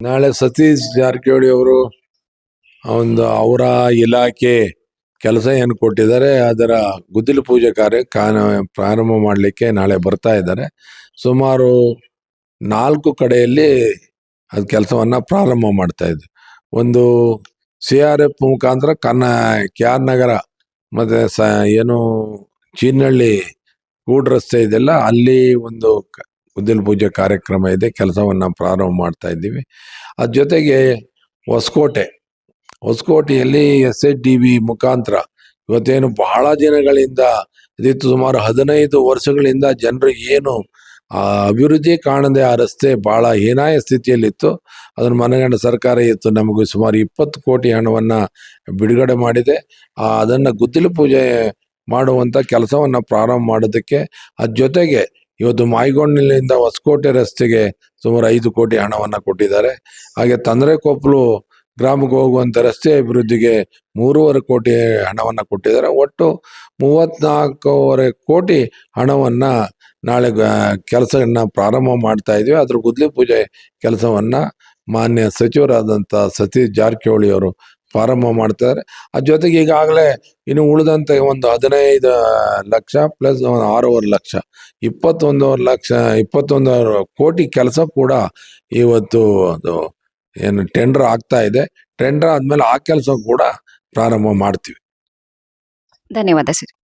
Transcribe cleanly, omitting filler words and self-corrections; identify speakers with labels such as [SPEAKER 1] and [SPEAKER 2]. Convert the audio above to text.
[SPEAKER 1] ನಾಳೆ ಸತೀಶ್ ಜಾರಕಿಹೊಳಿ ಅವರು ಒಂದು ಅವರ ಇಲಾಖೆ ಕೆಲಸ ಏನು ಕೊಟ್ಟಿದ್ದಾರೆ ಅದರ ಗುದ್ದಲಿ ಪೂಜೆ ಕಾರ್ಯ ಪ್ರಾರಂಭ ಮಾಡಲಿಕ್ಕೆ ನಾಳೆ ಬರ್ತಾ ಇದ್ದಾರೆ. ಸುಮಾರು 4 ಕಡೆಯಲ್ಲಿ ಅದು ಕೆಲಸವನ್ನ ಪ್ರಾರಂಭ ಮಾಡ್ತಾ ಇದ್ವಿ. ಒಂದು CRF ಮುಖಾಂತರ KR ನಗರ ಮತ್ತೆ ಏನು ಚೀನಹಳ್ಳಿ ಗೂಡ್ ರಸ್ತೆ ಇದೆಲ್ಲ ಅಲ್ಲಿ ಒಂದು ಗುದ್ದಲಿ ಪೂಜೆ ಕಾರ್ಯಕ್ರಮ ಇದೆ, ಕೆಲಸವನ್ನ ಪ್ರಾರಂಭ ಮಾಡ್ತಾ ಇದ್ದೀವಿ. ಅದ್ರ ಜೊತೆಗೆ ಹೊಸಕೋಟೆಯಲ್ಲಿ SHDB ಮುಖಾಂತರ ಇವತ್ತೇನು ಬಹಳ ದಿನಗಳಿಂದ ಇದಿತ್ತು, ಸುಮಾರು 15 ವರ್ಷಗಳಿಂದ ಜನರು ಏನು ಅಭಿವೃದ್ಧಿ ಕಾಣದೆ ಆ ರಸ್ತೆ ಬಹಳ ಹೀನಾಯ ಸ್ಥಿತಿಯಲ್ಲಿತ್ತು. ಅದನ್ನು ಮನಗಂಡ ಸರ್ಕಾರ ಇತ್ತು ನಮಗೆ ಸುಮಾರು 20 ಕೋಟಿ ಹಣವನ್ನ ಬಿಡುಗಡೆ ಮಾಡಿದೆ. ಅದನ್ನ ಗುದ್ದಲಿ ಪೂಜೆ ಮಾಡುವಂತ ಕೆಲಸವನ್ನ ಪ್ರಾರಂಭ ಮಾಡೋದಕ್ಕೆ, ಅದ್ರ ಜೊತೆಗೆ ಇವತ್ತು ಮಾಯಗೊಂಡಿನಿಂದ ಹೊಸಕೋಟೆ ರಸ್ತೆಗೆ ಸುಮಾರು 5 ಕೋಟಿ ಹಣವನ್ನ ಕೊಟ್ಟಿದ್ದಾರೆ. ಹಾಗೆ ತಂದ್ರೆಕೊಪ್ಪಲು ಗ್ರಾಮಕ್ಕೆ ಹೋಗುವಂತ ರಸ್ತೆ ಅಭಿವೃದ್ಧಿಗೆ 3.5 ಕೋಟಿ ಹಣವನ್ನ ಕೊಟ್ಟಿದ್ದಾರೆ. ಒಟ್ಟು 34.5 ಕೋಟಿ ಹಣವನ್ನ ನಾಳೆ ಕೆಲಸವನ್ನ ಪ್ರಾರಂಭ ಮಾಡ್ತಾ ಇದ್ವಿ. ಅದ್ರ ಗುದ್ದಲಿ ಪೂಜೆ ಕೆಲಸವನ್ನ ಮಾನ್ಯ ಸಚಿವರಾದಂಥ ಸತೀಶ್ ಜಾರಕಿಹೊಳಿ ಅವರು ಪ್ರಾರಂಭ ಮಾಡ್ತಾರೆ. ಅದ್ರ ಜೊತೆಗೆ ಈಗಾಗಲೇ ಇನ್ನು ಉಳಿದಂತೆ ಒಂದು 15 ಲಕ್ಷ ಪ್ಲಸ್ 6.5 ಲಕ್ಷ 21 ಕೋಟಿ ಕೆಲಸ ಕೂಡ ಇವತ್ತು ಅದು ಏನು ಟೆಂಡರ್ ಆಗ್ತಾ ಇದೆ. ಟೆಂಡರ್ ಆದ್ಮೇಲೆ ಆ ಕೆಲಸ ಕೂಡ ಪ್ರಾರಂಭ ಮಾಡ್ತೀವಿ.
[SPEAKER 2] ಧನ್ಯವಾದ ಸರ್.